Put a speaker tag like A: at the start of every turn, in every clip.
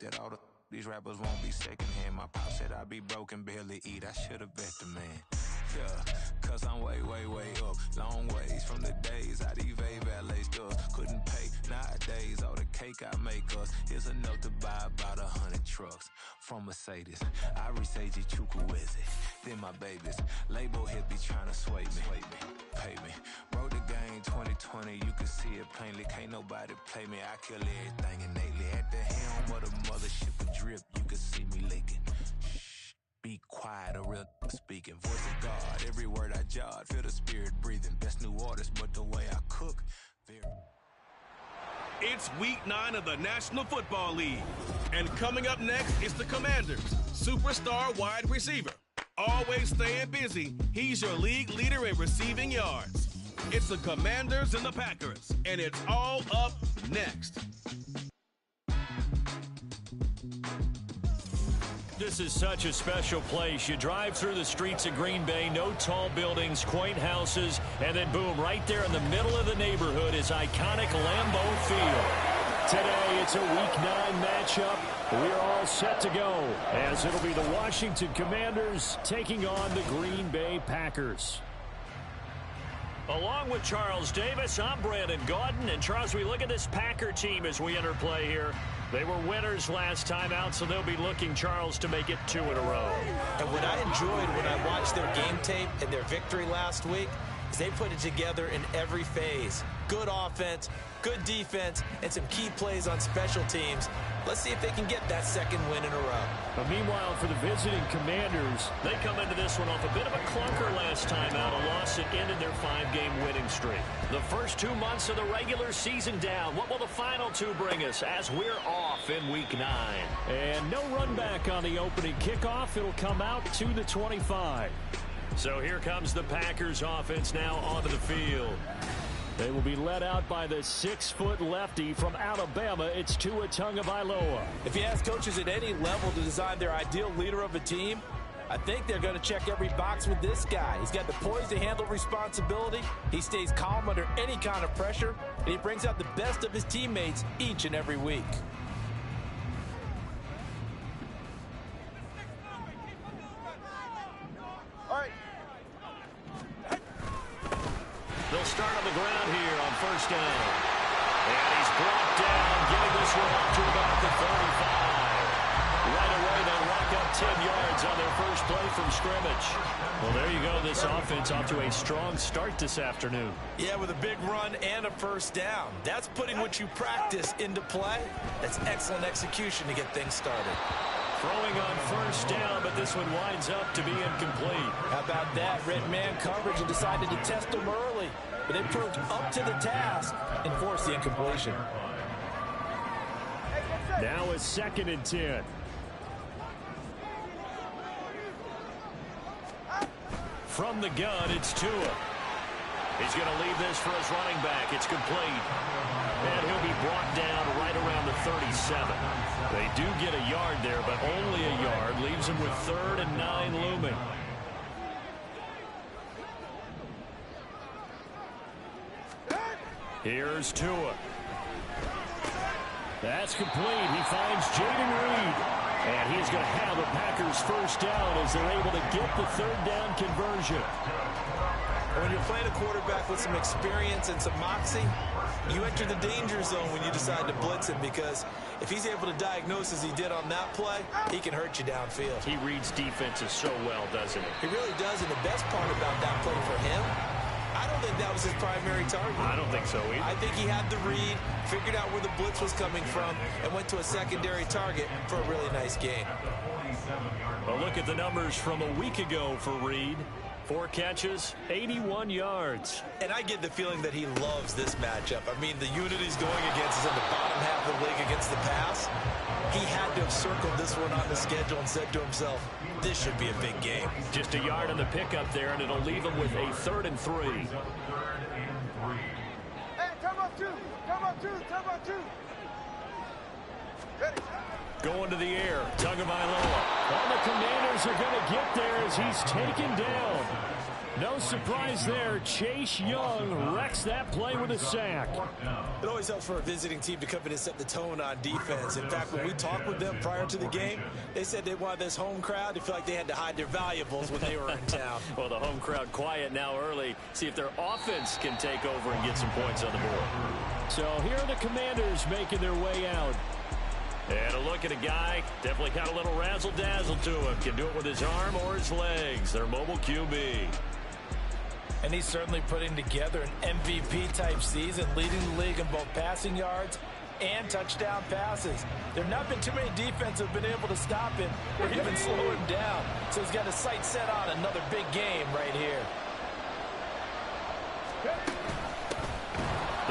A: that all these rappers won't be secondhand. My pop said I'd be broken, barely eat. I should've bet the man. Yeah, cause I'm way, way, way up. Long ways from the days I evade valet stuff. Couldn't pay nowadays. All the cake I make us is enough to buy about 100 trucks from Mercedes. I resage Chukwueze, then my babies. Label hit be trying to sway me, pay me. Wrote the game 2020, you can see it plainly. Can't nobody play me, I kill everything innately. At the helm of the mothership of drip, you can see me leaking. Be quiet, a real speaking. Voice of God, every word I jot. Feel the spirit breathing. Best new artist, but the way I cook, very...
B: It's week 9 of the National Football League. And coming up next is the Commanders' superstar wide receiver. Always staying busy, he's your league leader in receiving yards. It's the Commanders and the Packers, and it's all up next.
C: This is such a special place. You drive through the streets of Green Bay, no tall buildings, quaint houses, and then boom, right there in the middle of the neighborhood is iconic Lambeau Field. Today, it's a Week 9 matchup. We're all set to go, as it'll be the Washington Commanders taking on the Green Bay Packers. Along with Charles Davis, I'm Brandon Gaudin. And Charles, we look at this Packer team as we enter play here. They were winners last time out, so they'll be looking, Charles, to make it 2 in a row.
D: And what I enjoyed when I watched their game tape and their victory last week is they put it together in every phase. Good offense, good defense, and some key plays on special teams. Let's see if they can get that second win in a row.
C: But meanwhile, for the visiting Commanders, they come into this one off a bit of a clunker last time out, a loss that ended their 5-game winning streak. The first 2 months of the regular season down. What will the final 2 bring us as we're off in Week 9? And no run back on the opening kickoff. It'll come out to the 25. So here comes the Packers offense now onto the field. They will be led out by the 6-foot lefty from Alabama. It's Tua Tagovailoa.
D: If you ask coaches at any level to design their ideal leader of a team, I think they're going to check every box with this guy. He's got the poise to handle responsibility. He stays calm under any kind of pressure, and he brings out the best of his teammates each and every week.
C: They'll start on the ground here on first down. And he's brought down, getting this one up to about the 35. Right away, they'll rack up 10 yards on their first play from scrimmage. Well, there you go. This offense off to a strong start this afternoon.
D: Yeah, with a big run and a first down. That's putting what you practice into play. That's excellent execution to get things started.
C: Throwing on first down, but this one winds up to be incomplete.
D: How about that? Red man coverage and decided to test them early. But they proved up to the task and forced the incompletion.
C: Now a 2nd and 10. From the gun, it's Tua. He's going to leave this for his running back. It's complete. And he'll be brought down right around the 37. They do get a yard there, but only a yard. Leaves him with 3rd and 9 looming. Here's Tua. That's complete. He finds Jaden Reed. And he's going to have the Packers first down as they're able to get the 3rd down conversion.
D: When you're playing a quarterback with some experience and some moxie, you enter the danger zone when you decide to blitz him, because if he's able to diagnose as he did on that play, he can hurt you downfield.
C: He reads defenses so well, doesn't he?
D: He really does, and the best part about that play for him, I don't think that was his primary target.
C: I don't think so either.
D: I think he had the read, figured out where the blitz was coming from, and went to a secondary target for a really nice game.
C: Well, look at the numbers from a week ago for Reed. 4 catches, 81 yards.
D: And I get the feeling that he loves this matchup. I mean, the unit he's going against is in the bottom half of the league against the pass. He had to have circled this one on the schedule and said to himself, this should be a big game.
C: Just a yard on the pickup there, and it'll leave him with a 3rd and 3.
E: Hey, time up 2. Ready.
C: Going to the air, Tagovailoa. All the Commanders are going to get there as he's taken down. No surprise there. Chase Young wrecks that play with a sack.
D: It always helps for a visiting team to come in and set the tone on defense. In fact, when we talked with them prior to the game, they said they wanted this home crowd to feel like they had to hide their valuables when they were in town.
C: Well, the home crowd quiet now early. See if their offense can take over and get some points on the board. So here are the Commanders making their way out. And a look at a guy, definitely got a little razzle-dazzle to him. Can do it with his arm or his legs. Their mobile QB.
D: And he's certainly putting together an MVP-type season, leading the league in both passing yards and touchdown passes. There have not been too many defenses that have been able to stop him or even slow him down. So he's got his sights set on another big game right here.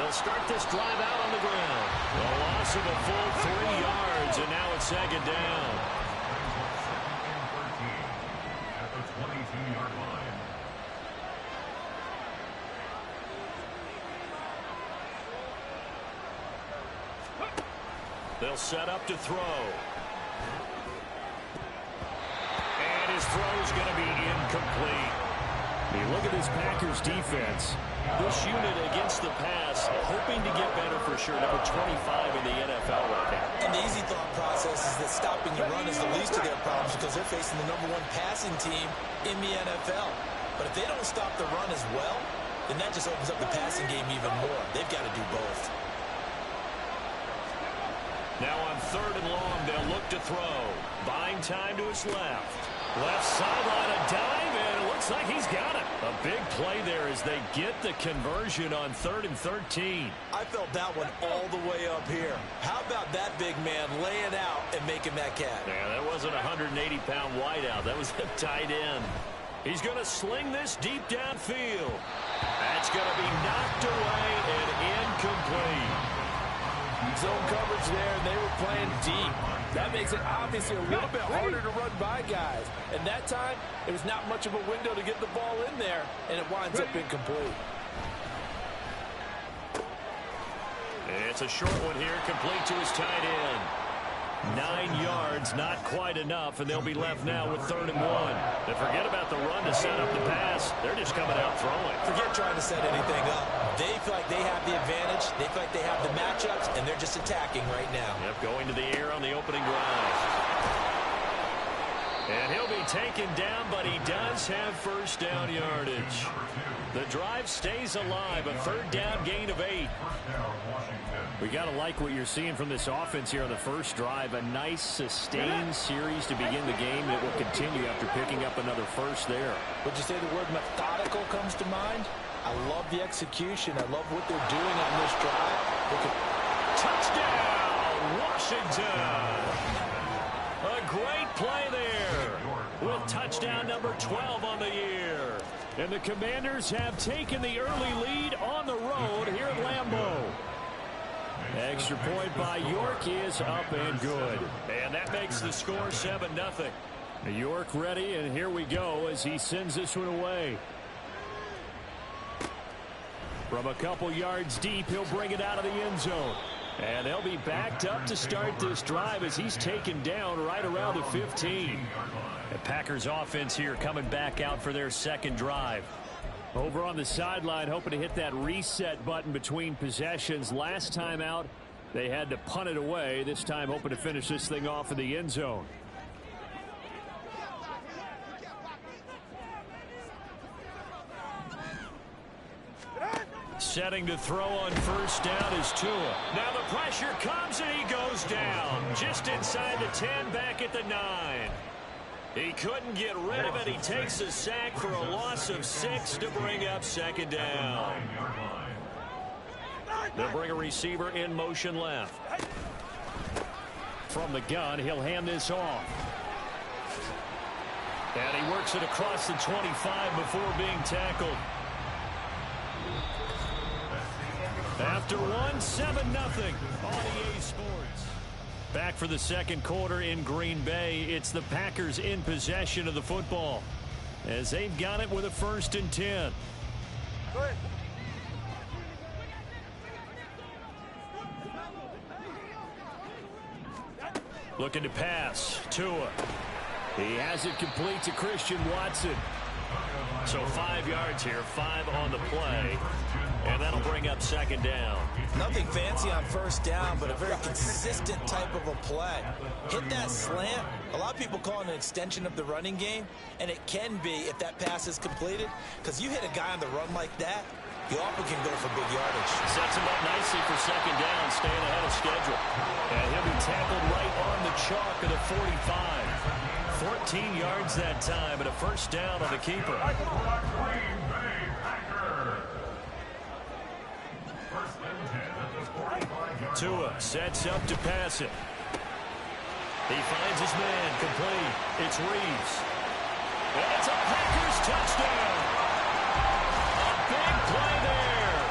C: They'll start this drive out on the ground. A loss of a full 3 yards, and now it's second down.
F: At the 22-yard line.
C: They'll set up to throw. And his throw's going to be incomplete. You look at this Packers defense. This unit against the pass, hoping to get better for sure. Number 25 in the NFL right now.
D: And the easy thought process is that stopping the run is the least of their problems because they're facing the #1 passing team in the NFL. But if they don't stop the run as well, then that just opens up the passing game even more. They've got to do both.
C: Now on 3rd and long, they'll look to throw. Buying time to his left. Left sideline, a dive, and it looks like he's got it. A big play there as they get the conversion on 3rd and 13.
D: I felt that one all the way up here. How about that big man laying out and making that catch?
C: Yeah, that wasn't a 180-pound wideout. That was a tight end. He's going to sling this deep downfield. That's going to be knocked away and incomplete.
D: Zone coverage there, and they were playing deep. That makes it obviously a little bit harder to run by guys. And that time, it was not much of a window to get the ball in there, and it winds up incomplete.
C: It's a short one here, complete to his tight end. 9 yards, not quite enough, and they'll be left now with 3rd and 1. And forget about the run to set up the pass. They're just coming out throwing.
D: Forget trying to set anything up. They feel like they have the advantage. They feel like they have the matchups, and they're just attacking right now.
C: Yep, going to the air on the opening drive. And he'll be taken down, but he does have first down yardage. The drive stays alive, a 3rd down gain of 8. We got to like what you're seeing from this offense here on the first drive. A nice, sustained series to begin the game that will continue after picking up another first there.
D: Would you say the word methodical comes to mind? I love the execution. I love what they're doing on this drive.
C: Touchdown, Washington! A great play there with touchdown number 12 on the year. And the Commanders have taken the early lead on the road here at Lambeau. Extra point by York is up and good. And that makes the score 7-0. York ready, and here we go as he sends this one away. From a couple yards deep, he'll bring it out of the end zone. And they'll be backed up to start this drive as he's taken down right around the 15. The Packers offense here coming back out for their second drive. Over on the sideline, hoping to hit that reset button between possessions. Last time out, they had to punt it away. This time, hoping to finish this thing off in the end zone. Setting to throw on first down is Tua. Now the pressure comes and he goes down. Just inside the 10, back at the 9. He couldn't get rid of it. He takes a sack for a loss of 6 to bring up second down. They'll bring a receiver in motion left. From the gun, he'll hand this off. And he works it across the 25 before being tackled. After 7-0 on EA Sports. Back for the second quarter in Green Bay. It's the Packers in possession of the football as they've got it with a 1st and 10.
E: Good.
C: Looking to pass. Tua. He has it complete to Christian Watson. So 5 yards here, 5 on the play, and that'll bring up second down.
D: Nothing fancy on first down, but a very consistent type of a play. Hit that slant. A lot of people call it an extension of the running game, and it can be if that pass is completed, because you hit a guy on the run like that, you often can go for big yardage.
C: Sets him up nicely for second down, staying ahead of schedule. And he'll be tackled right on the chalk of the 45. 14 yards that time, and a first down on the keeper. Tua sets up to pass it. He finds his man, complete. It's Reeves. And it's a Packers touchdown. A big play there.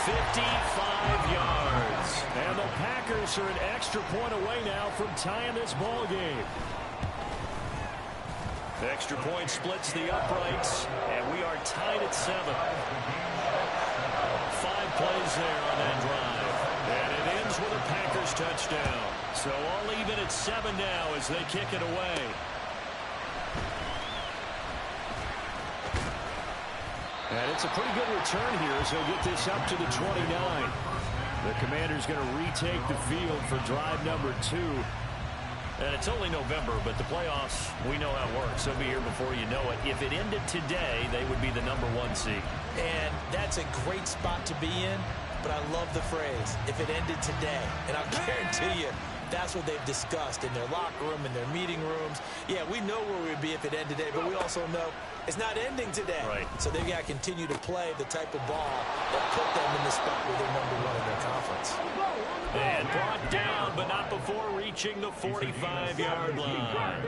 C: 55 yards. And the Packers are an extra point away now from tying this ball game. The extra point splits the uprights, and we are tied at 7. 5 plays there on that drive. And it ends with a Packers touchdown. So all even at 7 now as they kick it away. And it's a pretty good return here as they'll get this up to the 29. The Commanders going to retake the field for drive number 2. And it's only November, but the playoffs, we know how it works. They'll be here before you know it. If it ended today, they would be the number 1 seed.
D: And that's a great spot to be in, but I love the phrase, if it ended today. And I'll guarantee you, that's what they've discussed in their locker room, in their meeting rooms. Yeah, we know where we would be if it ended today, but we also know it's not ending today.
C: Right.
D: So they've got to continue to play the type of ball that put them in the spot where they're number 1 in their conference.
C: And brought down, but not before reaching the 45-yard line.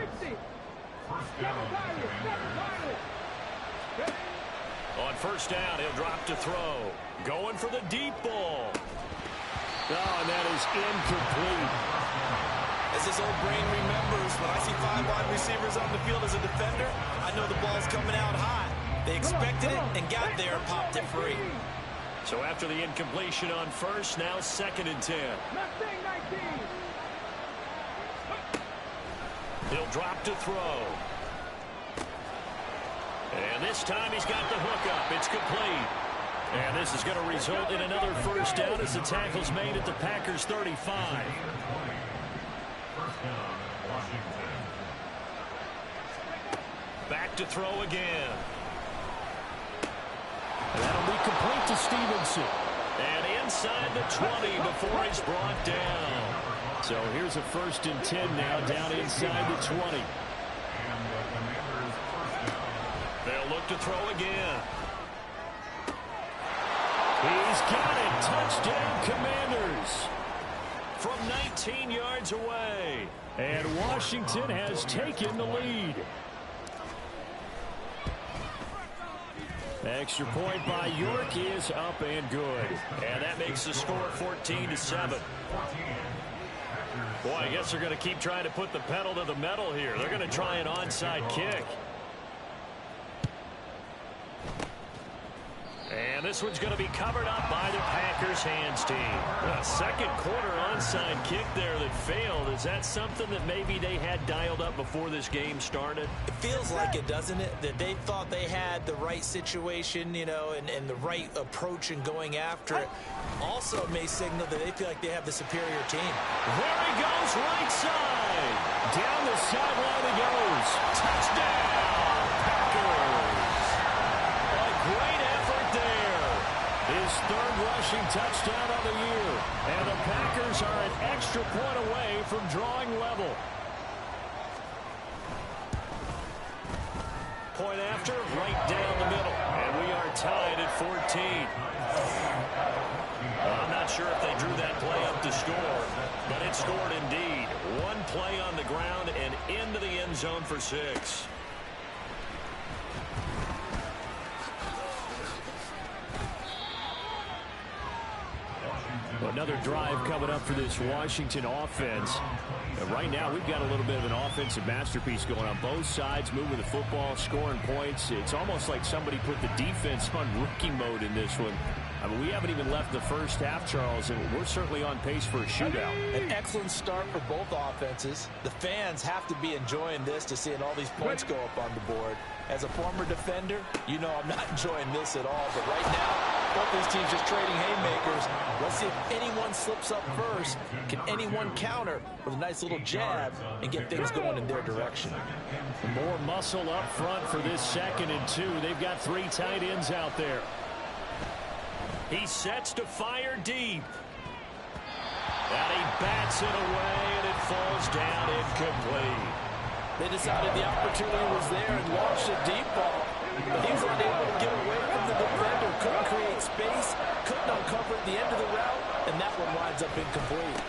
C: On first down, he'll drop to throw. Going for the deep ball. Oh, and that is incomplete.
D: As this old brain remembers, when I see 5 wide receivers on the field as a defender, I know the ball's coming out high. They expected it and got there and popped it free.
C: So after the incompletion on first, now 2nd and 10. He'll drop to throw. And this time he's got the hook up. It's complete. And this is going to result in another first down as the tackle's made at the Packers' 35. Back to throw again. And that'll be complete to Stevenson. And inside the 20 before he's brought down. So here's a 1st and 10 now down inside the 20. They'll look to throw again. He's got it. Touchdown, Commanders. From 19 yards away. And Washington has taken the lead. Extra point by York is up and good. And that makes the score 14-7. Boy, I guess they're going to keep trying to put the pedal to the metal here. They're going to try an onside kick. And this one's going to be covered up by the Packers hands team. A second quarter onside kick there that failed. Is that something that maybe they had dialed up before this game started?
D: It feels like it, doesn't it? That they thought they had the right situation, you know, and the right approach in going after it. Also may signal that they feel like they have the superior team.
C: There he goes, right side. Down the sideline he goes. Touchdown, Packers. A great effort there. His 3rd rushing touchdown of the year. And the Packers are an extra point away from drawing level. Point after, right down the middle. And we are tied at 14. I'm not sure if they drew that play up to score, but it scored indeed. 1 play on the ground and into the end zone for 6. Another drive coming up for this Washington offense. Right now, we've got a little bit of an offensive masterpiece going on both sides, moving the football, scoring points. It's almost like somebody put the defense on rookie mode in this one. I mean, we haven't even left the first half, Charles, and we're certainly on pace for a shootout.
D: An excellent start for both offenses. The fans have to be enjoying this to seeing all these points go up on the board. As a former defender, you know I'm not enjoying this at all. But right now, both these teams just trading haymakers. Let's see if anyone slips up first. Can anyone counter with a nice little jab and get things going in their direction?
C: More muscle up front for this 2nd and 2. They've got 3 tight ends out there. He sets to fire deep. And he bats it away, and it falls down incomplete.
D: They decided the opportunity was there and launched a deep ball. But he was unable to get away from the defender. Couldn't create space. Couldn't uncover at the end of the route. And that one winds up incomplete.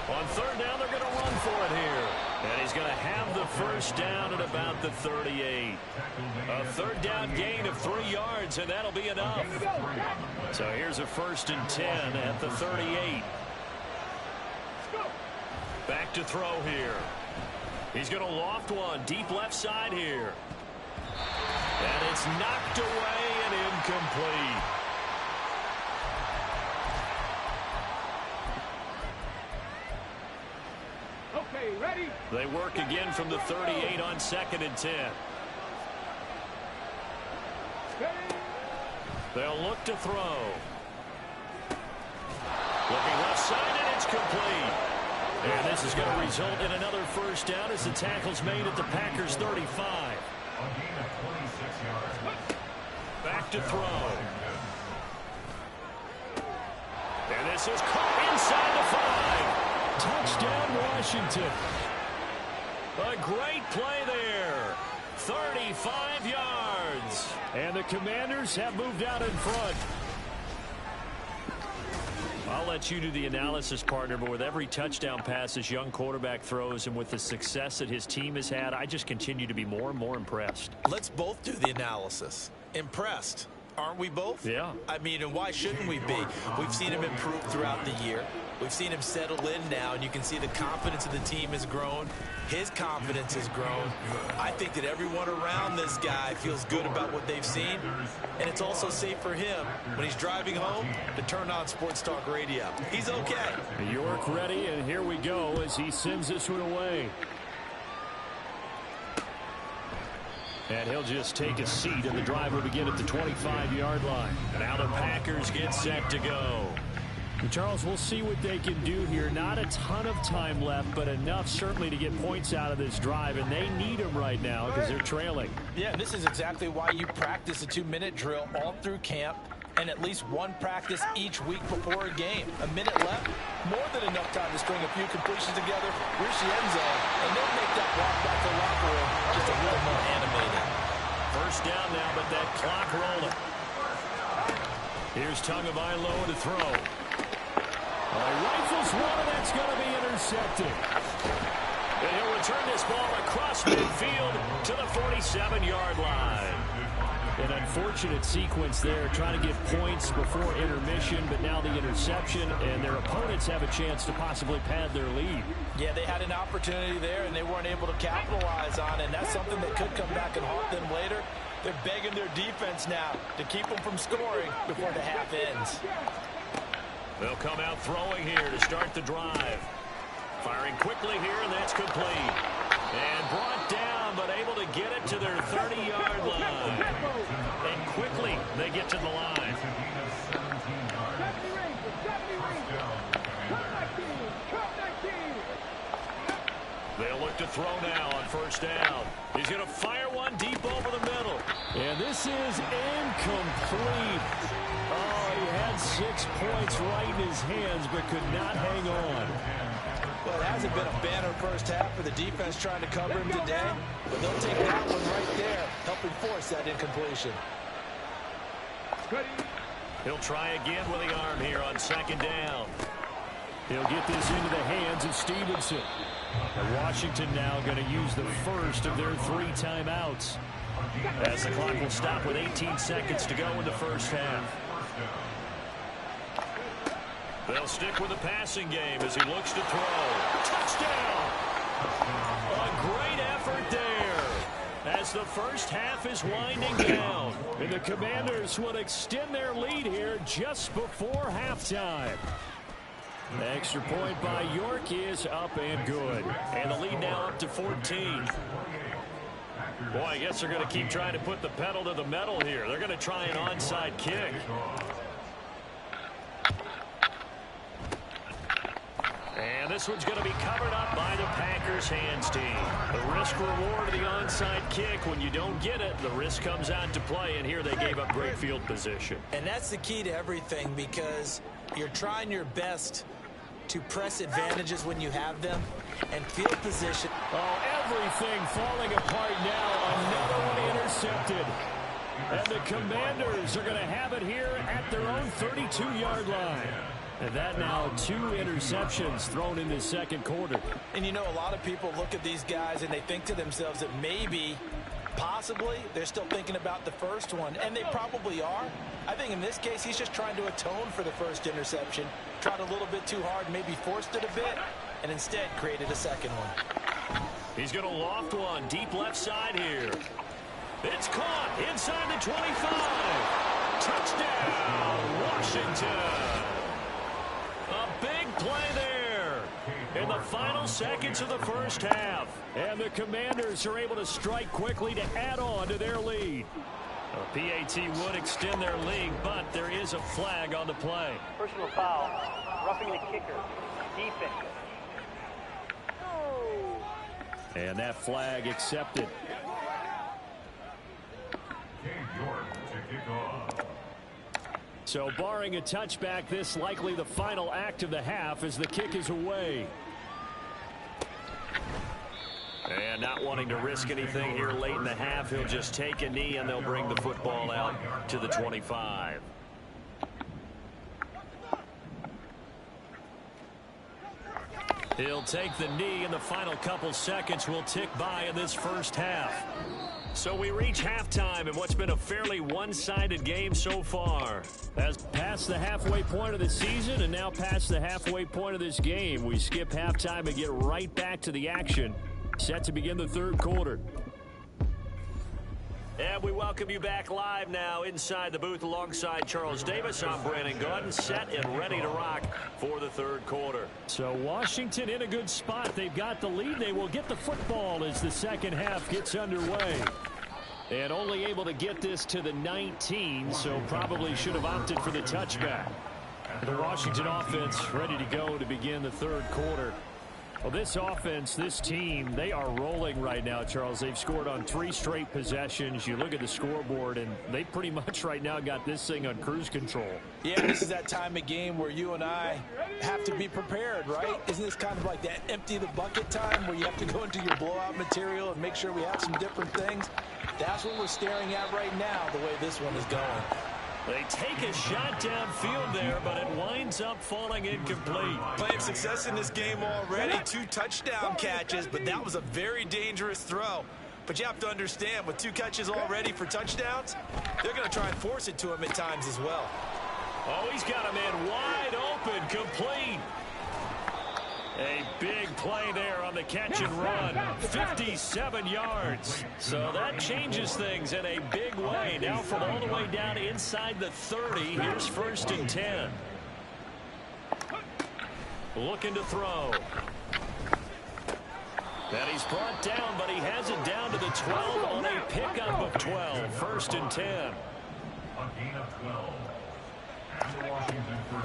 C: On 3rd down, they're going to run for it here. And he's going to have the first down at about the 38. A 3rd down gain of 3 yards, and that'll be enough. So here's a 1st and 10 at the 38. Back to throw here. He's going to loft one deep left side here. And it's knocked away and incomplete.
E: Okay, ready?
C: They work again from the 38 on 2nd and 10. They'll look to throw. Looking left side, and it's complete. And this is going to result in another first down as the tackle's made at the Packers' 35. Back to throw. And this is caught inside the 5. Touchdown, Washington. A great play there. 35 yards. And the Commanders have moved out in front. I'll let you do the analysis, partner, but with every touchdown pass this young quarterback throws and with the success that his team has had, I just continue to be more and more impressed.
D: Let's both do the analysis. Impressed. Aren't we both?
C: Yeah.
D: I mean, and why shouldn't we be? We've seen him improve throughout the year. We've seen him settle in now, and you can see the confidence of the team has grown. His confidence has grown. I think that everyone around this guy feels good about what they've seen, and it's also safe for him when he's driving home to turn on Sports Talk Radio. He's okay.
C: York ready, and here we go as he sends this one away. And he'll just take a seat, and the drive will begin at the 25-yard line. Now the Packers get set to go. And Charles, we'll see what they can do here. Not a ton of time left, but enough certainly to get points out of this drive, and they need them right now because they're trailing.
D: Yeah, this is exactly why you practice a 2-minute drill all through camp and at least one practice each week before a game. A minute left, more than enough time to string a few completions together, reach the end zone, and then make that walk back to the locker room just a little more animated.
C: First down now, but that clock rolling. Here's Tagovailoa to throw. He rifles one, and that's going to be intercepted. And he'll return this ball across midfield to the 47-yard line. An unfortunate sequence there, trying to get points before intermission, but now the interception, and their opponents have a chance to possibly pad their lead.
D: Yeah, they had an opportunity there, and they weren't able to capitalize on it, and that's something that could come back and haunt them later. They're begging their defense now to keep them from scoring before the half ends.
C: They'll come out throwing here to start the drive. Firing quickly here, and that's complete. And brought down, but able to get it to their 30-yard line. And quickly, they get to the line. They'll look to throw now on first down. He's going to fire one deep over the middle. And this is incomplete. Oh, he had 6 points right in his hands, but could not hang on.
D: Well, it hasn't been a banner first half for the defense trying to cover him today, but they'll take that one right there, helping force that incompletion.
C: He'll try again with the arm here on second down. He'll get this into the hands of Stevenson. And Washington now going to use the first of their 3 timeouts, as the clock will stop with 18 seconds to go in the first half. They'll stick with the passing game as he looks to throw. Touchdown! A great effort there as as the first half is winding down. And the Commanders will extend their lead here just before halftime. The extra point by York is up and good. And the lead now up to 14. Boy, I guess they're going to keep trying to put the pedal to the metal here. They're going to try an onside kick. And this one's going to be covered up by the Packers hands team. The risk reward of the onside kick. When you don't get it, the risk comes out to play. And here they gave up great field position.
D: And that's the key to everything, because you're trying your best to press advantages when you have them, and field position.
C: Oh, everything falling apart now. Another one intercepted. And the Commanders are going to have it here at their own 32-yard line. And that now 2 interceptions thrown in the second quarter.
D: And you know, a lot of people look at these guys and they think to themselves that maybe, possibly, they're still thinking about the first one. And they probably are. I think in this case, he's just trying to atone for the first interception. Tried a little bit too hard, maybe forced it a bit, and instead created a second one.
C: He's going to loft one deep left side here. It's caught inside the 25. Touchdown, Washington. A big play there in the final seconds of the first half. And the Commanders are able to strike quickly to add on to their lead. A PAT would extend their lead, but there is a flag on the play.
G: Personal foul, roughing the kicker, defense.
C: And that flag accepted. So barring a touchback, this likely the final act of the half as the kick is away. And not wanting to risk anything here late in the half, he'll just take a knee and they'll bring the football out to the 25. He'll take the knee, and the final couple seconds will tick by in this first half. So we reach halftime in what's been a fairly one-sided game so far. As past the halfway point of the season and now past the halfway point of this game, we skip halftime and get right back to the action. Set to begin the third quarter. And we welcome you back live now inside the booth alongside Charles Davis. I'm Brandon Gaudin, set and ready to rock for the third quarter. So Washington in a good spot. They've got the lead. They will get the football as the second half gets underway. And only able to get this to the 19, so probably should have opted for the touchback. The Washington offense ready to go to begin the third quarter. Well, this offense, this team, they are rolling right now, Charles. They've scored on 3 straight possessions. You look at the scoreboard, and they pretty much right now got this thing on cruise control.
D: Yeah, this is that time of game where you and I have to be prepared, right? Isn't this kind of like that empty the bucket time where you have to go into your blowout material and make sure we have some different things? That's what we're staring at right now, the way this one is going.
C: They take a shot downfield there, but it winds up falling incomplete.
D: Plenty of success in this game already. 2 touchdown catches, but that was a very dangerous throw. But you have to understand, with 2 catches already for touchdowns, they're going to try and force it to him at times as well.
C: Oh, he's got a man wide open, complete. A big play there on the catch and run. 57 yards. So that changes things in a big way. Now from all the way down inside the 30, here's 1st and 10. Looking to throw. And he's brought down, but he has it down to the 12 on a pickup of 12. 1st and 10.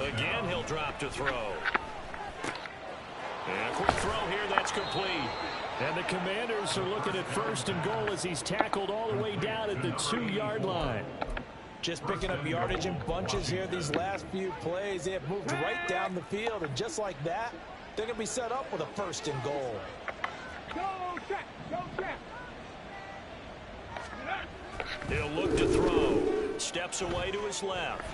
C: Again, he'll drop to throw. And a quick throw here, that's complete. And the Commanders are looking at 1st and goal as he's tackled all the way down at the 2-yard line.
D: Just picking up yardage in bunches here these last few plays. They have moved right down the field, and just like that, they're going to be set up with a 1st and goal.
E: Go check, go check.
C: He'll look to throw. Steps away to his left.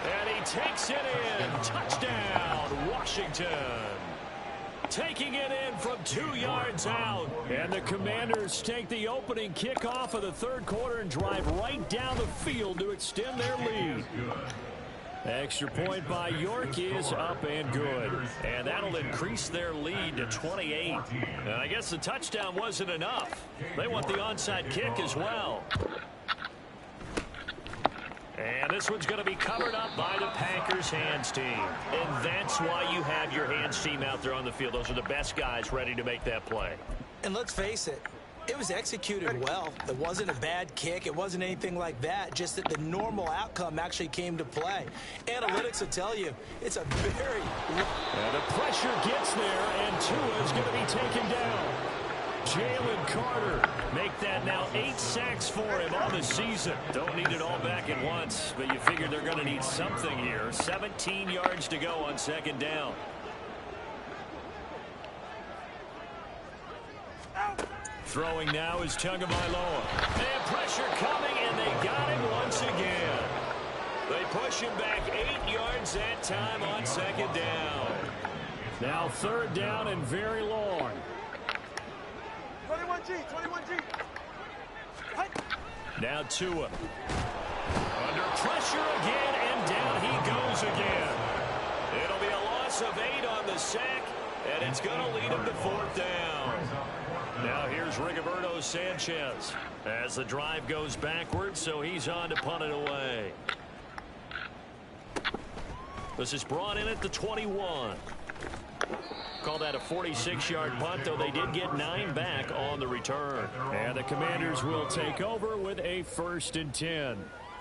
C: And he takes it in. Touchdown, Washington. Taking it in from 2 yards out. And the Commanders take the opening kickoff of the third quarter and drive right down the field to extend their lead. Extra point by York is up and good. And that'll increase their lead to 28. And I guess the touchdown wasn't enough. They want the onside kick as well. And this one's going to be covered up by the Packers hands team. And that's why you have your hands team out there on the field. Those are the best guys ready to make that play.
H: And let's face it, it was executed well. It wasn't a bad kick. It wasn't anything like that. Just that the normal outcome actually came to play. Analytics will tell you it's a very...
C: And the pressure gets there, and Tua is going to be taken down. Jalen Carter make that now 8 sacks for him on the season. Don't need it all back at once, but you figure they're going to need something here. 17 yards to go on second down. Throwing now is Tagovailoa. And pressure coming, and they got him once again. They push him back 8 yards that time on second down. Now third down and very long.
E: 21G.
C: Now Tua. Under pressure again, and down he goes again. It'll be a loss of 8 on the sack, and it's going to lead him to fourth down. Now here's Rigoberto Sanchez as the drive goes backwards, so he's on to punt it away. This is brought in at the 21. Call that a 46-yard punt, though they did get 9 back on the return. And the Commanders will take over with a 1st and 10.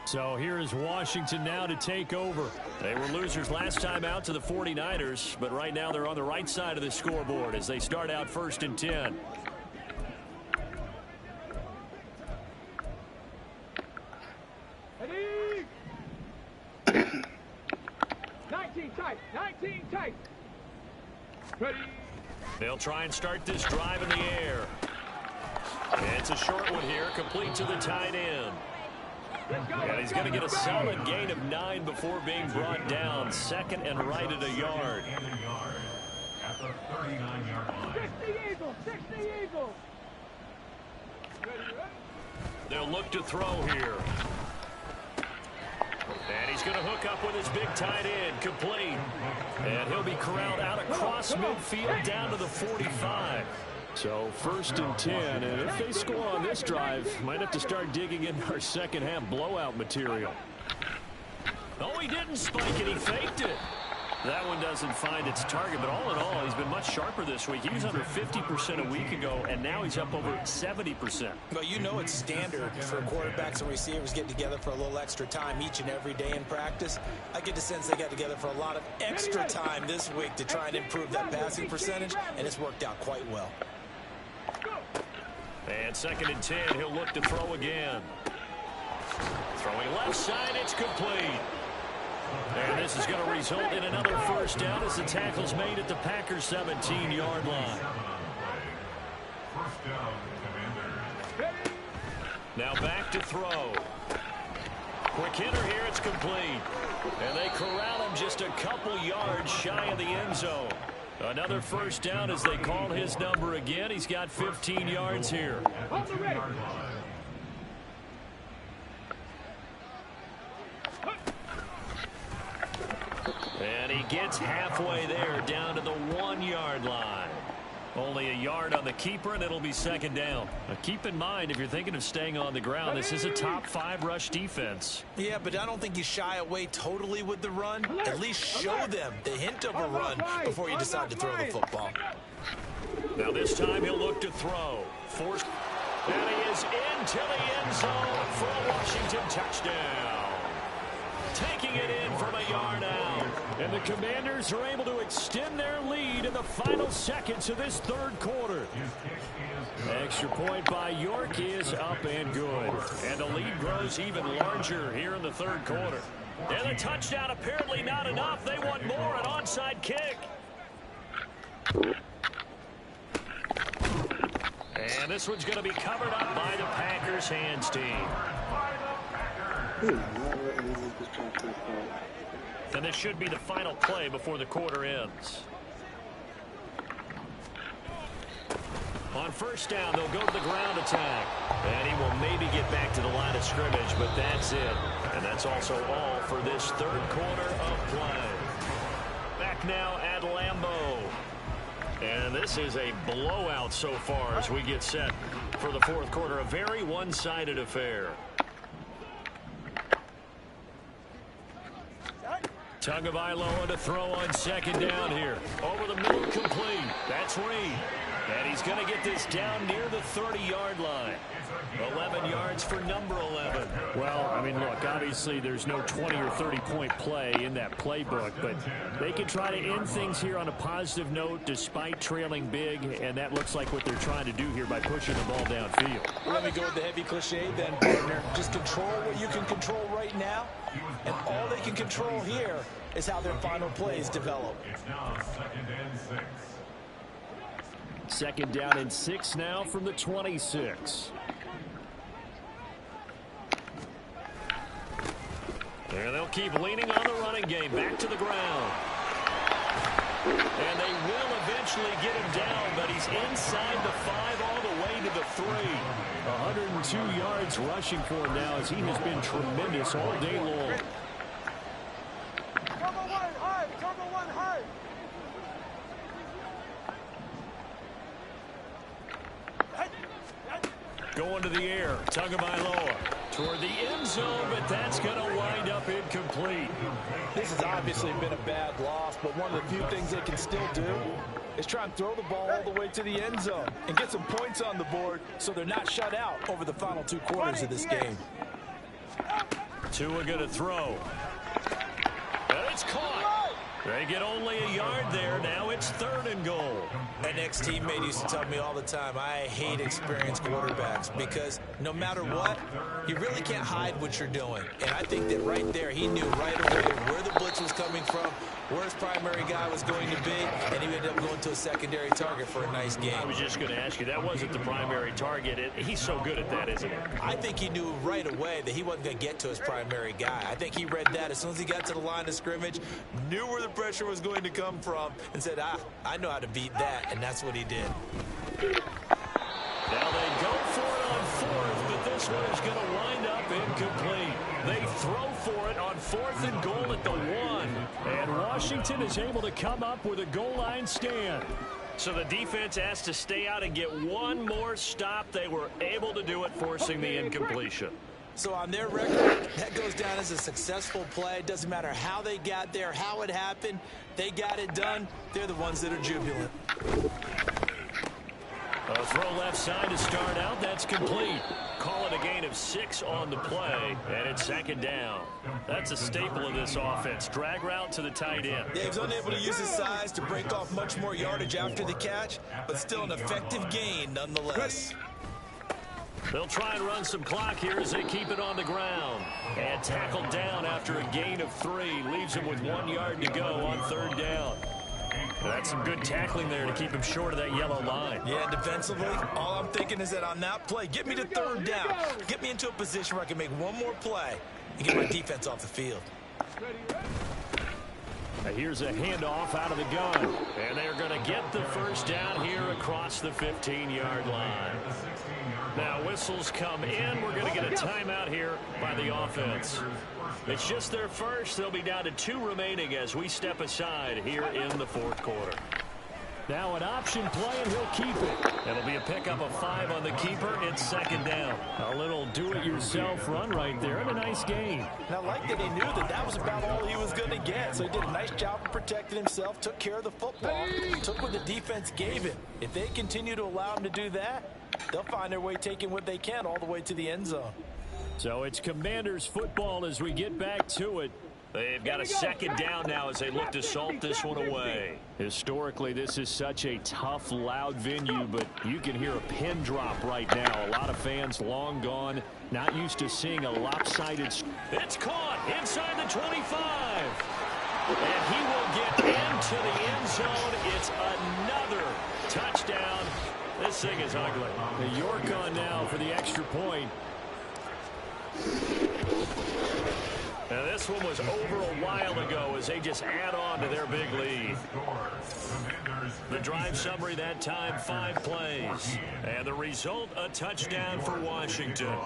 C: So here is Washington now to take over. They were losers last time out to the 49ers, but right now they're on the right side of the scoreboard as they start out 1st and 10.
E: Ready? 19 tight. Ready?
C: They'll try and start this drive in the air. It's a short one here, complete to the tight end. And he's going to get a solid gain of 9 before being brought down. Second and right at a yard.
F: At the 39-yard line.
E: 60 Eagles. Ready?
C: They'll look to throw here. And he's going to hook up with his big tight end, complete. And he'll be corralled out across midfield down to the 45. So 1st and 10, and if they score on this drive, might have to start digging in our second half blowout material. Oh, he didn't spike it, he faked it. That one doesn't find its target, but all in all, he's been much sharper this week. He was under 50% a week ago, and now he's up over 70%.
H: Well, you know it's standard for quarterbacks and receivers getting together for a little extra time each and every day in practice. I get the sense they got together for a lot of extra time this week to try and improve that passing percentage, and it's worked out quite well.
C: And 2nd and 10, he'll look to throw again. Throwing left side, it's complete. And this is going to result in another 1st down as the tackle's made at the Packers' 17-yard line.
F: First down, Commanders.
C: Now back to throw. Quick hitter here, it's complete. And they corral him just a couple yards shy of the end zone. Another 1st down as they call his number again. He's got 15 yards here.
E: On the ready.
C: And he gets halfway there, down to the 1-yard line. Only a yard on the keeper, and it'll be 2nd down. Now keep in mind, if you're thinking of staying on the ground, this is a top 5 rush defense.
H: Yeah, but I don't think you shy away totally with the run. At least show them the hint of a run before you decide to throw the football.
C: Now this time he'll look to throw. Forced. And he is into the end zone for a Washington touchdown. Taking it in from a yard out. And the Commanders are able to extend their lead in the final seconds of this 3rd quarter. Extra point by York is up and good. And the lead grows even larger here in the 3rd quarter. And the touchdown apparently not enough. They want more, an onside kick. And this one's going to be covered up by the Packers hands team. And this should be the final play before the quarter ends. On 1st down, they'll go to the ground attack. And he will maybe get back to the line of scrimmage, but that's it. And that's also all for this third quarter of play. Back now at Lambeau. And this is a blowout so far as we get set for the fourth quarter. A very one-sided affair. Tagovailoa to throw on second down here. Over the middle, complete. That's Reed. And he's going to get this down near the 30-yard line. 11 yards for number 11.
I: Well, I mean, look, obviously there's no 20 or 30-point play in that playbook, but they can try to end things here on a positive note despite trailing big, and that looks like what they're trying to do here by pushing the ball downfield.
H: Let me go with the heavy cliche then, partner. Just control what you can control right now, and all they can control here is how their final plays develop.
F: It's now 2nd and 6.
I: Second down and 6 now from the 26.
C: And they'll keep leaning on the running game. Back to the ground. And they will eventually get him down, but he's inside the 5 all the way to the 3.
I: 102 yards rushing for him now as he has been tremendous all day long.
E: Turbo one hard. Turbo one hard.
C: Going to the air. Tagovailoa toward the end zone, but that's going to wind up incomplete.
H: This has obviously been a bad loss, but one of the few things they can still do is try and throw the ball all the way to the end zone and get some points on the board so they're not shut out over the final 2 quarters of this game.
C: Tua going to throw. And it's caught. They get only a yard there. Now it's 3rd and goal.
H: An ex-teammate used to tell me all the time, I hate experienced quarterbacks because no matter what, you really can't hide what you're doing. And I think that right there, he knew right away where the blitz was coming from, where his primary guy was going to be, and he ended up going to a secondary target for a nice game.
C: I was just going to ask you, that wasn't the primary target. He's so good at that, isn't he?
H: I think he knew right away that he wasn't going to get to his primary guy. I think he read that as soon as he got to the line of scrimmage, knew where the pressure was going to come from, and said, I know how to beat that, and that's what he did.
C: Now they go for it on 4th, but this one is going to wind up incomplete. They throw for it on 4th and goal at the 1.
I: And Washington is able to come up with a goal line stand.
C: So the defense has to stay out and get one more stop. They were able to do it, forcing the incompletion.
H: So on their record, that goes down as a successful play. It doesn't matter how they got there, how it happened. They got it done. They're the ones that are jubilant.
C: A throw left side to start out. That's complete. Call it a gain of 6 on the play, and it's 2nd down. That's a staple of this offense. Drag route to the tight end.
H: Yeah, he was unable to use his size to break off much more yardage after the catch, but still an effective gain nonetheless.
C: They'll try and run some clock here as they keep it on the ground. And tackled down after a gain of 3. Leaves him with 1 yard to go on 3rd down. That's some good tackling there to keep him short of that yellow line.
H: Yeah, defensively, all I'm thinking is that on that play, get me to 3rd down. Get me into a position where I can make one more play and get my defense off the field.
I: Here's a handoff out of the gun.
C: And they're going to get the 1st down here across the 15-yard line. Now whistles come in. We're going to get a timeout here by the offense. It's just their first. They'll be down to 2 remaining as we step aside here in the 4th quarter.
I: Now an option play, and he'll keep it.
C: It'll be a pickup of 5 on the keeper. It's 2nd down.
I: A little do-it-yourself run right there, and a nice gain.
H: And I like that he knew that that was about all he was going to get. So he did a nice job of protecting himself, took care of the football, took what the defense gave him. If they continue to allow him to do that, they'll find their way taking what they can all the way to the end zone.
I: So it's Commanders football as we get back to it.
C: They've got a 2nd down now as they look to salt this one away.
I: Historically, this is such a tough, loud venue, but you can hear a pin drop right now. A lot of fans long gone, not used to seeing a lopsided.
C: It's caught inside the 25. And he will get into the end zone. It's another touchdown. This thing is ugly.
I: The York on now for the extra point.
C: Now this one was over a while ago as they just add on to their big lead. The drive summary that time, 5 plays. And the result, a touchdown for Washington.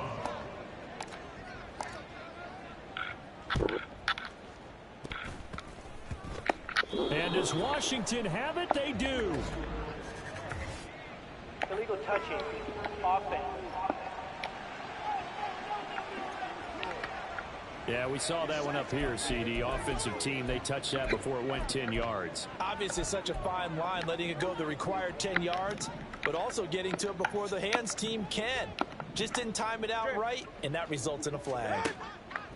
I: And does Washington have it? They do.
G: Illegal touching. Offense.
I: Yeah, we saw that one up here, CD. Offensive team, they touched that before it went 10 yards.
D: Obviously such a fine line, letting it go the required 10 yards, but also getting to it before the hands team can. Just didn't time it out right, and that results in a flag.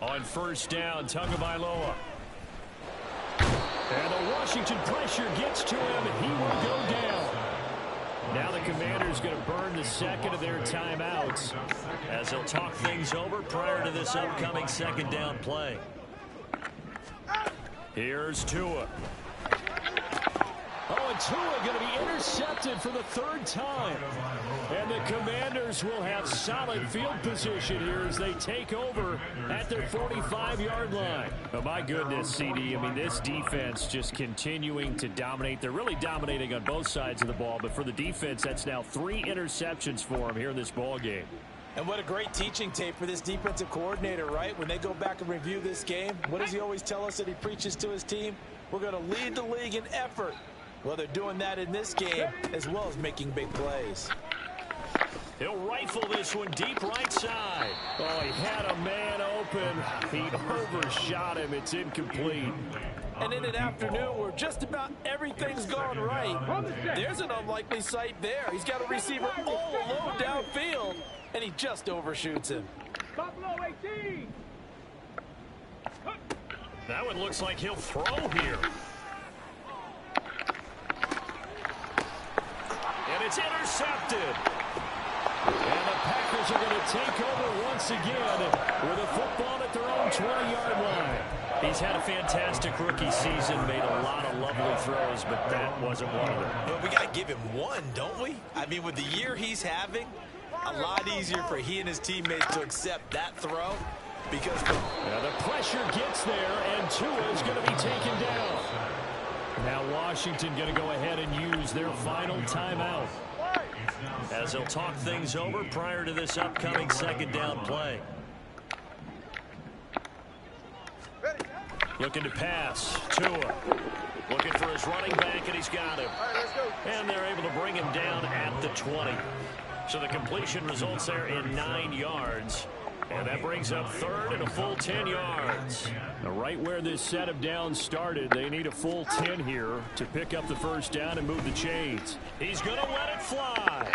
C: On first down, Tagovailoa. And the Washington pressure gets to him, and he will go down. Now the Commanders going to burn the second of their timeouts as they'll talk things over prior to this upcoming second down play. Here's Tua. Oh, and Tua going to be intercepted for the third time. And the Commanders will have solid field position here as they take over at their 45-yard line. Oh, my goodness, CD. I mean, this defense just continuing to dominate. They're really dominating on both sides of the ball, but for the defense, that's now 3 interceptions for them here in this ball game.
D: And what a great teaching tape for this defensive coordinator, right? When they go back and review this game, what does he always tell us that he preaches to his team? We're going to lead the league in effort. Well, they're doing that in this game as well as making big plays.
C: He'll rifle this one deep right side.
I: Oh, he had a man open. He overshot him. It's incomplete.
D: And in an afternoon where just about everything's gone right, there's an unlikely sight there. He's got a receiver all alone downfield, and he just overshoots him.
C: That one looks like he'll throw here. And it's intercepted. And the Packers are going to take over once again with a football at their own 20-yard line. He's had a fantastic rookie season, made a lot of lovely throws, but that wasn't one of them.
H: But we got to give him one, don't we? I mean, with the year he's having, a lot easier for he and his teammates to accept that throw because
I: the pressure gets there, and Tua is going to be taken down. Now Washington going to go ahead and use their final timeout
C: as they'll talk things over prior to this upcoming second down play. Looking to pass. Tua looking for his running back, and he's got him. And they're able to bring him down at the 20. So the completion results there in 9 yards. And that brings up third and a full 10 yards.
I: Now, right where this set of downs started, they need a full 10 here to pick up the first down and move the chains.
C: He's going to let it fly.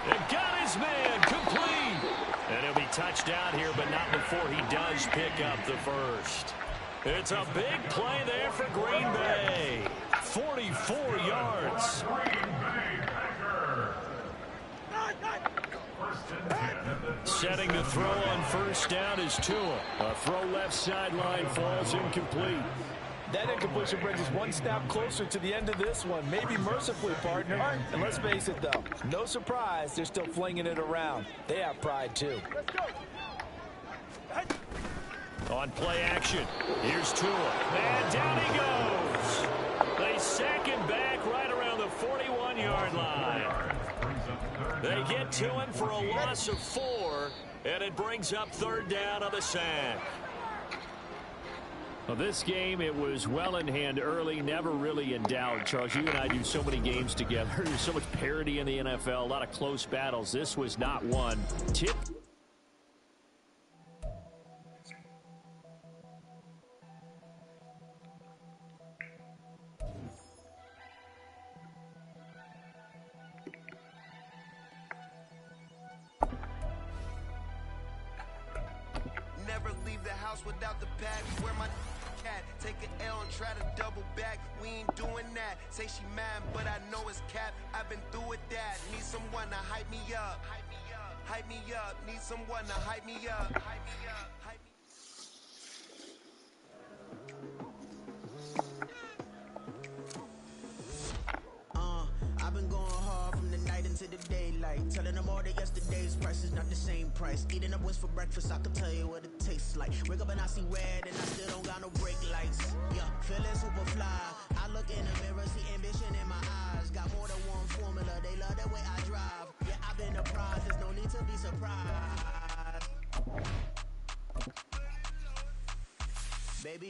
C: And got his man complete. And he'll be touched down here, but not before he does pick up the first. It's a big play there for Green Bay. 44 yards.
I: Setting the throw on first down is Tua. A throw left sideline falls incomplete.
D: That incompletion brings us one step closer to the end of this one. Maybe mercifully, partner. And let's face it, though, no surprise, they're still flinging it around. They have pride, too.
C: On play action, here's Tua. And down he goes. They sack him back right around the 41-yard line. They get to him for a loss of 4, and it brings up third down on the sack.
I: Well, this game, it was well in hand early, never really in doubt. Charles, you and I do so many games together. There's so much parity in the NFL, a lot of close battles. This was not one. Tip.
J: Never leave the house without the bag. Where my cat? Take an L and try to double back. We ain't doing that. Say she mad, but I know it's cap. I've been through with that. Need someone to hype me up. Hype me up. Hype me up. Need someone to hype me up. Hype me up. Hype me
K: I've been going hard from the night into the daylight. Telling them all that yesterday's price is not the same price. Eating up wings for breakfast, I can tell you what it tastes like. Wake up and I see red and I still don't got no brake lights. Yeah, feeling super fly. I look in the mirror, see ambition in my eyes. Got more than one formula, they love the way I drive. Yeah, I've been a prize, there's no need to be surprised.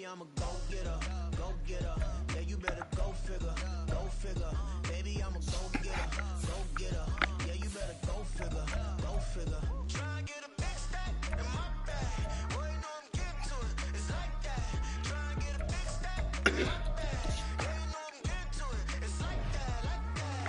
K: Baby, I'm a go-getter, go-getter. Yeah, you better go figure, go figure. Baby, I'm a go-getter, go-getter. Yeah, you better go figure, go figure. Try and get a big stack in my bag. Boy, you know I'm getting to it. It's like that. Try and get a big stack in my bag. Yeah, you know I'm getting to it. It's like that, like that.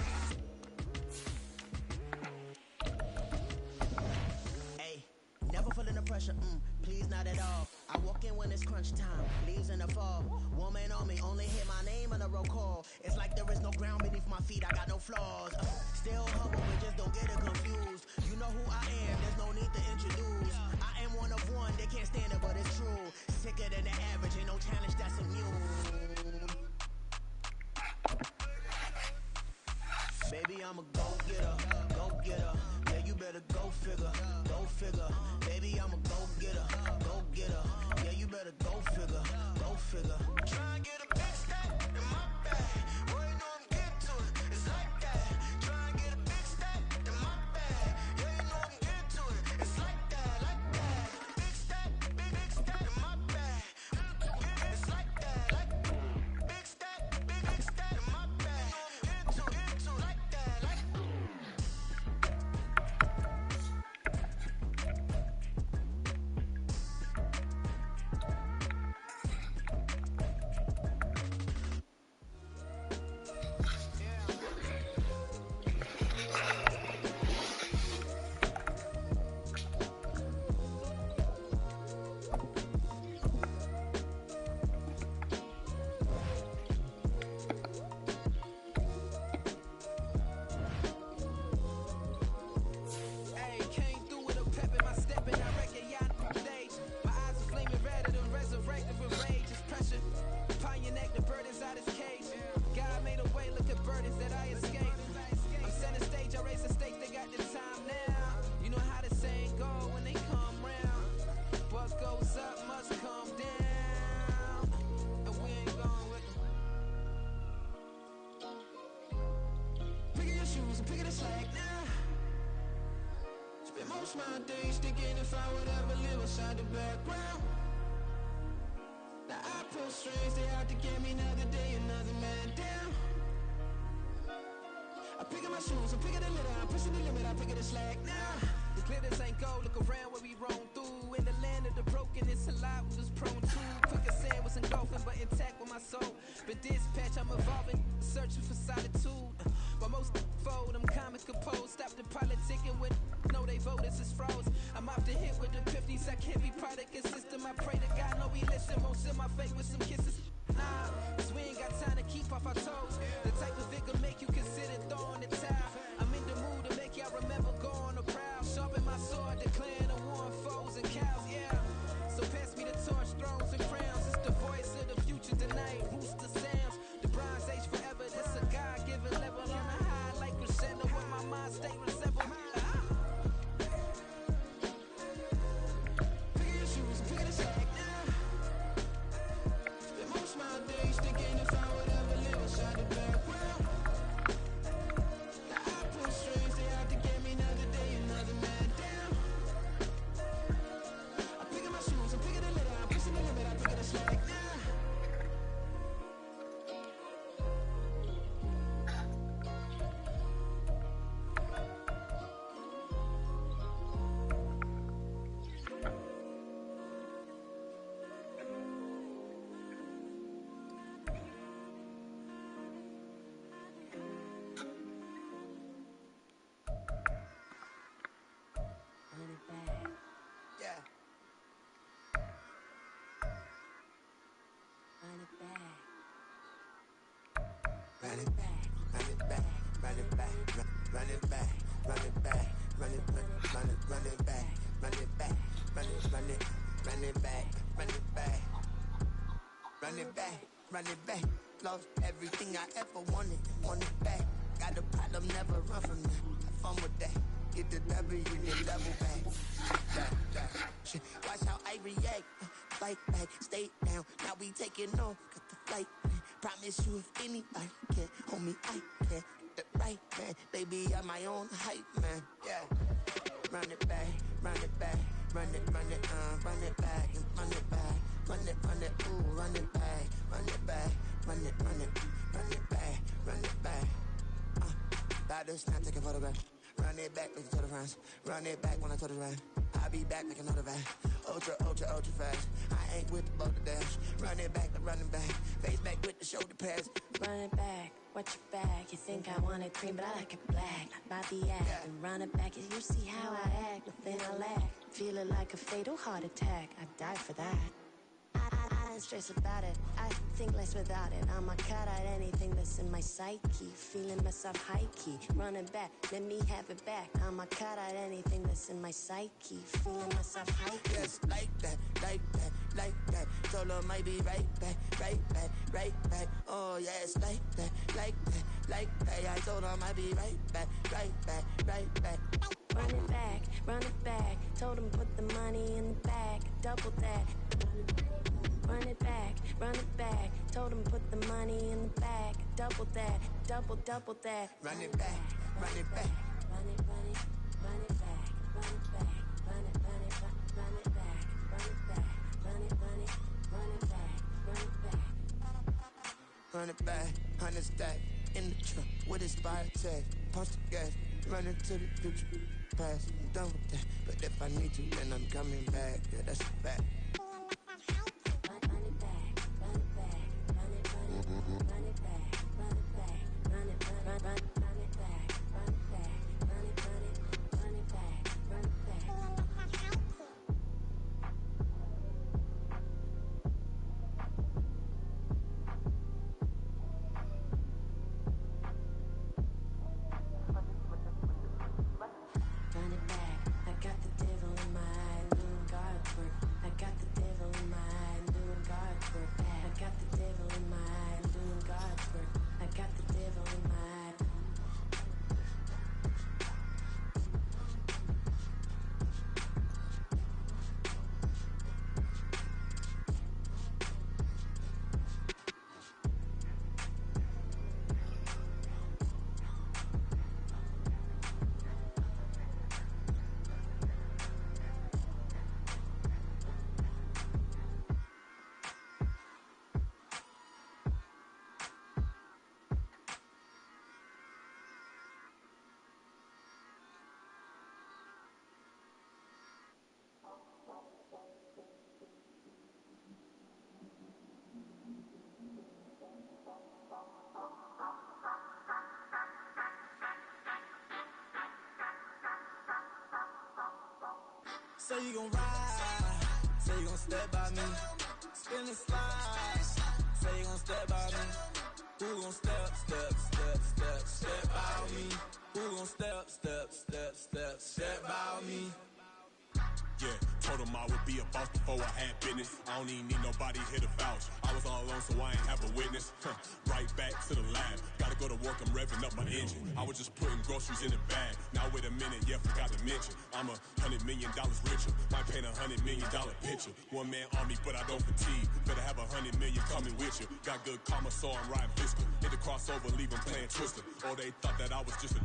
K: Hey, never feeling the pressure, please not at all. I walk in when it's crunch time, leaves in the fall. Woman on me, only hit my name on a roll call. It's like there is no ground beneath my feet, I got no flaws. Still humble, but just don't get it confused. You know who I am, there's no need to introduce. I am one of one, they can't stand it, but it's true. Sicker than the average, ain't no challenge that's immune. Baby, I'm a go-getter, go-getter. Yeah, you better go figure, go figure. Baby, I'm a go-getter, go-getter. Yeah, you better go figure, go figure. Try and get a big stack in my bag. Boy, you know I'm getting to it. It's like that. Try and get a big stack in my bag. Yeah, you know I'm getting to it. It's like that, like that. Big stack in my bag. It's like that, like big stack in my bag. Into like that, like. Most my days thinking if I would ever live inside the background. Now I pull strings, they out to get me another day, another man down. I pick up my shoes, I'm picking the litter, I'm pushing the limit, I pick up the slack now. The glitters ain't gold, look around where we roam through. In the land of the broken, it's a lot we was prone to. Quicker sand was engulfing, but intact with my soul. Been dispatched, I'm evolving, searching for solitude. While most fold, I'm comic composed. Stop the politicking with no, they voters is froze. I'm off the hit with the 50s, I can't be product and system. I pray to God, no, we listen. Won't send my face with some kisses. Nah, cause we ain't got time to keep off our toes. The type of vigor make you consider throwing the towel. I'm in the mood to make y'all remember going to proud. Sharpen my sword, declaring the war on foes and cows, yeah. So pass me the torch, thrones and crowns. It's the voice of the future tonight. Rooster sounds, the Bronze Age forever. This a God-given level on a high like crescendo. When my mind stay resemble. Pick your shoes and pick the slack now. Spend most my days thinking if I would ever live inside the background. Now I pull strings, they out to get me another day, another man down. I pick up my shoes, I'm picking the litter, I'm pushing the limit, I pick up the slack now. Run it back, run it back, run it back, run it back, run it back, run it back, run it back, run it back, run it back, run it back, run it back, run it back. Lost everything I ever wanted, want it back. Got a problem, never run from that. Have fun with that. Get the W, then double back. Shit. Watch how I react. Fight back, stay down. Now we taking on, got the flight. Promise you if anybody can, homie, I can. The right man, baby, I'm my own hype man. Yeah. Run it back, run it back, run it back, run it back, run it, ooh, run it back, run it back, run it back, run it back. About to snap, take a photograph. Run it back, like a total France. Run it back when I told it right. I'll be back like another van. Ultra fast. I ain't with the boat to dash. Run it back, I'm running back. Face back with the shoulder pads.
L: Run it back, watch your back. You think I want it cream, but I like it black. Bobby act and run it back. You see how I act, nothing I lack. Feeling like a fatal heart attack. I'd die for that. I ain't stressed about it. I think less without it. I'ma cut out anything that's in my psyche. Feeling myself high key. Running back, let me have it back. I'ma cut out anything that's in my psyche. Feeling myself high key.
K: Yes, like that, like that, like that. Solo might be right back, right back, right back. Oh yes, like that, like that, like that. I told her I might be right back, right back, right back.
L: Run it back, run it back. Told him put the money in the bag, double that. Run it back, run it back. Told him put the money in the bag, double that, double that.
K: Run it back, run it back.
L: Run it, run it, run it back, run it back, run it, run it, run it back, run it back, run it, run it, run it back, run it back.
K: Run it back, 100 stack in the trunk with his fire tag. Punch the gas, run into the future. Past, I'm done with that. But if I need to, then I'm coming back. Yeah, that's a fact. Say you gon' ride, say you gon' step by me, spin and slide, say you gon' step by me, who gon' step by me, who gon' step by me.
B: Yeah, told him I would be a boss before I had business. I don't even need nobody here to vouch. I was all alone, so I ain't have a witness. Right back to the lab. Gotta go to work, I'm revving up my engine. I was just putting groceries in the bag. Now wait a minute, yeah, forgot to mention. I'm $100 million richer. Might paint $100 million picture. One man army, but I don't fatigue. Better have 100 million coming with you. Got good karma, so I'm riding fiscal. Hit the crossover, leave them playing Twister. Or they thought that I was just a...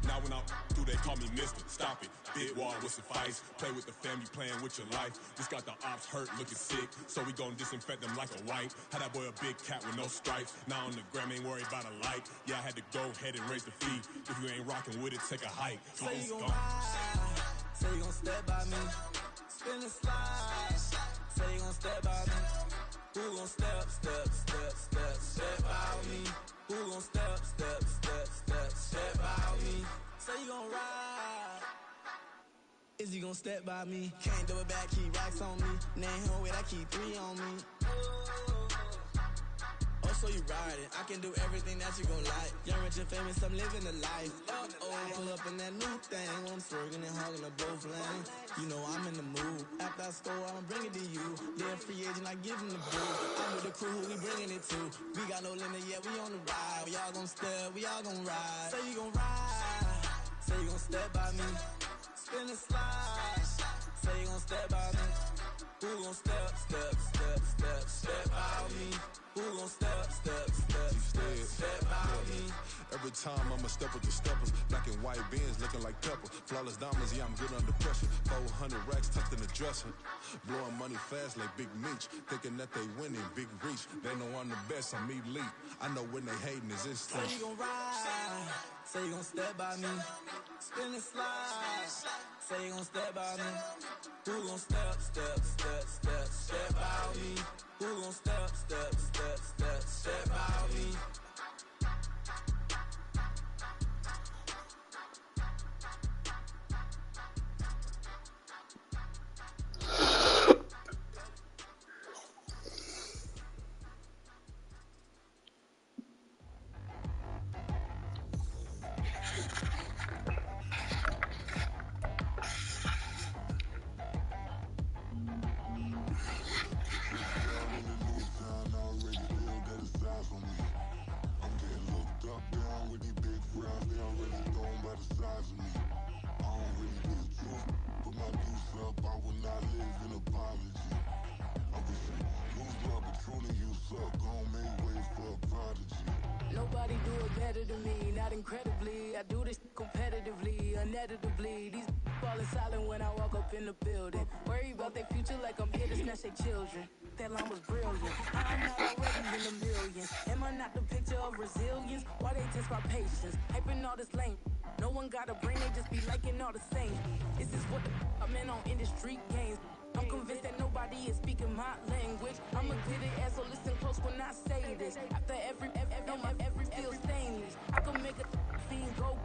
B: Now when I do, they call me Mister. Stop it. Big wall will suffice. Play with the family, playing with your life. Just got the ops hurt, looking sick. So we gon' disinfect them like a wipe. Had that boy a big cat with no stripes. Now on the gram, ain't worried about a light. Yeah, I had to go ahead and raise the fee. If you ain't rocking with it, take a hike.
K: Say you gon' ride. Say you gon' step by me. Spin and slide. Say you gon' step by me. Who gon' step by me? Who gon' step by me? Say you gon' ride. Is you gon' step by me? Can't do it back, keep racks on me. Name home with I keep 3 on me. Oh, so you riding. I can do everything that you gon' like. Young, rich, and famous, I'm living the life. Pull up in that new thing. When I'm swerving and hogging up both lanes. You know I'm in the mood. After I score, I'ma bring it to you. They're a free agent, I give them the boo. I'm with the crew, who we bringing it to. We got no limit, yeah, we on the ride. We all gon' step, we all gon' ride. Say you gon' ride. Say you gon' step by me. Spin and slide. Say you gon' step by me. Who gon' step by me? Who gon' step by me?
M: Every time I'ma step with the steppers. Black and white beans looking like pepper. Flawless diamonds, yeah, I'm good under pressure. 400 racks tucked in the dresser. Blowing money fast like Big Meech. Thinking that they winning, big reach. They know I'm the best, I'm elite. I know when they hating is instant.
N: Say you gon' ride, say you gon' step by me. Spin and slide, say you gon' step by me. Who gon' step by me? Who gon' step by me? Nobody do it better than me, not incredibly. I do this competitively, uneditably. These falling silent when I walk up in the building. Worry about their future like I'm here to snatch their children. That line was brilliant. I'm not already in the millions. Am I not the picture of resilience? Why they test my patience? Hyping all this lame. No one got a brain, they just be liking all the same. This is what the I'm in on industry games. I'm convinced that nobody is speaking my language. I'm a good ass, so listen close when I say this. After every feel stainless. I can make a fiend go.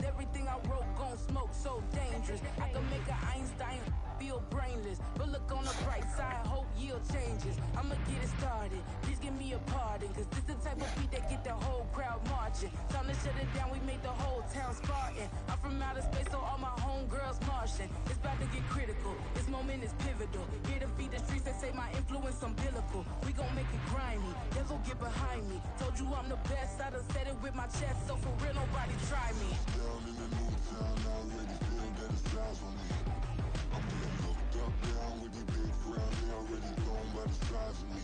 N: Everything I wrote gon' smoke, so dangerous. I can make an Einstein feel brainless. But look on the bright side, hope yield changes. I'ma get it started, please give me a pardon. Cause this the type of beat that get the whole crowd marching. Time to shut it down, we made the whole town Spartan. I'm from outer space, so all my homegirls Martian. It's about to get critical, this moment is pivotal. Here to feed the streets, they say my influence umbilical. We gon' make it grimy, devil get behind me. Told you I'm the best, I done said it with my chest. So for real, nobody try me.
M: Down in the new town, I already feel that it's eyes on me. I'm getting looked up down with these big frowns. They already thrown by the size of me.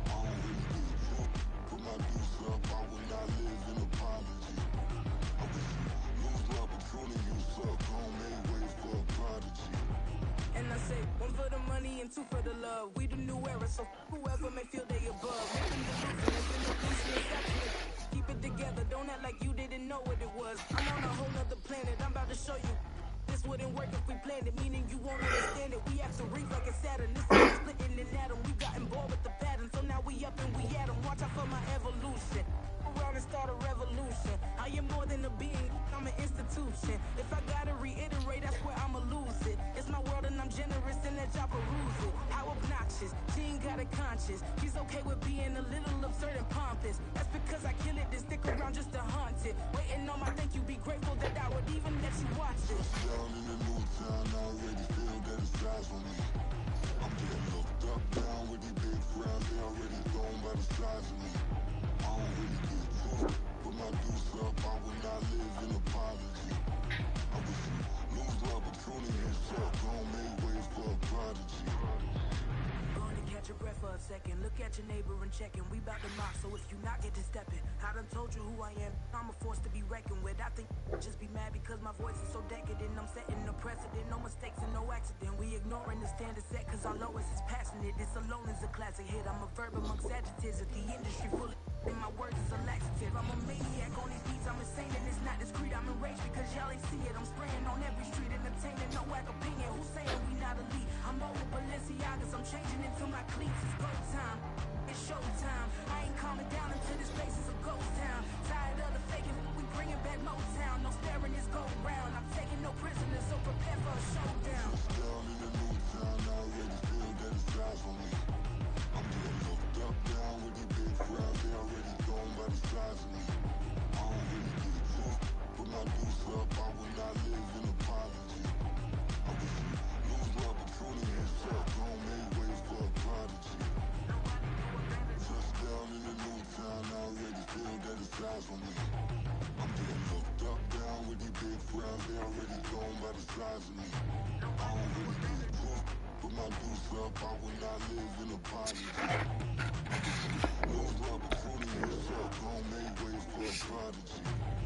M: I don't really give a fuck. Put my deuce up, I will not live in apology. I wish you lose love, but truly you suck. Home made way for a prodigy.
N: And I say, one for the money and two for the love. We the new era, so whoever may feel they above. Make them delusional, keep it together, don't act like you didn't know what it was. I'm on a whole nother planet, I'm about to show you. This wouldn't work if we planned it, meaning you won't understand it. We have to reef like a Saturn, this is splitting an atom. We gotten bored with the pattern, so now we up and we at 'em. Watch out for my evolution. Around and start a revolution. I am more than a being, I'm an institution. If I gotta reiterate, that's where I'ma lose it. It's my world and I'm generous and let y'all peruse it. How obnoxious, she ain't got a conscience. She's okay with being a little absurd and pompous. That's because I kill it, then stick around just to haunt it. Waiting on my thank you, be grateful that I would even let you watch it.
M: Down in the new town, I already feel that it's eyes on me. I'm getting looked up down with these big frowns. They already thrown by the size of me. I don't really give a fuck. Put my deuce up, I will not live in apology. I wish you lose love, but truly you suck. Home made way for a prodigy.
N: Going to catch your breath for a second. Look at your neighbor and check him. We bout to mock, so if you not get to stepping. I done told you who I am. I'm a force to be reckoned with. I think just be mad because my voice is so decadent. I'm setting a precedent. No mistakes and no accident. We ignoring the standard set cause our lowest is passionate. This alone is a classic hit. I'm a verb amongst adjectives. If the industry full of and my words is a laxative. I'm a maniac on these beats. I'm insane and it's not discreet. I'm enraged because y'all ain't see it. I'm spraying on every street, entertaining, no whack opinion. Who's saying we not elite? I'm over Balenciagas. I'm changing into my cleats. It's go time. It's showtime. I ain't calming down until this place is a ghost town. Tired of the faking. We bringing back Motown. No staring this go round. I'm taking no prisoners, so prepare for a showdown.
M: Down in the new town, I already feel that it's eyes on me. I'm getting looked up down with these big frowns. They already thrown by the size of me. I don't really give a fuck. Put my deuce up, I will not live in apology. I wish you lose love, but truly you suck. Home made way for a prodigy. Just down in the new town, I already feel that it's eyes on me. I'm getting looked up down with these big frowns. They already thrown by the size of me. I don't really give a fuck. Put my deuce up, I will not live in apology. No Robert Cody himself, gon' make way for a prodigy.